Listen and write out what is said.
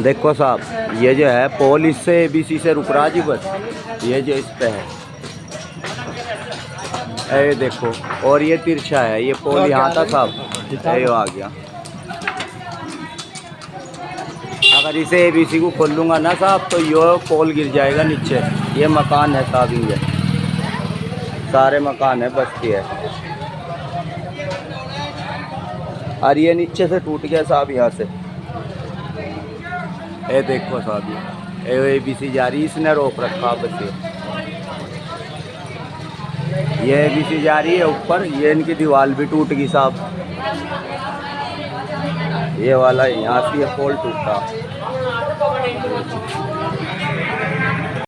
देखो साहब, ये जो है पोल इससे एबीसी से रुक रहा जी बस, ये जो इस पे है ये देखो, और ये तिरछा है, ये पोल यहाँ था साहब, ये आ गया। अगर इसे एबीसी को खोल लूँगा ना साहब तो ये पोल गिर जाएगा नीचे। ये मकान है साहब, ये सारे मकान है बस्ती है, और ये नीचे से टूट गया साहब यहाँ से। ये देखो साहब, ये एबीसी जा रही, इसने रोक रखा बस। ये एबीसी जा रही है ऊपर, ये इनकी दीवार भी टूट गई साहब। ये वाला यहाँ से ये पोल टूटा।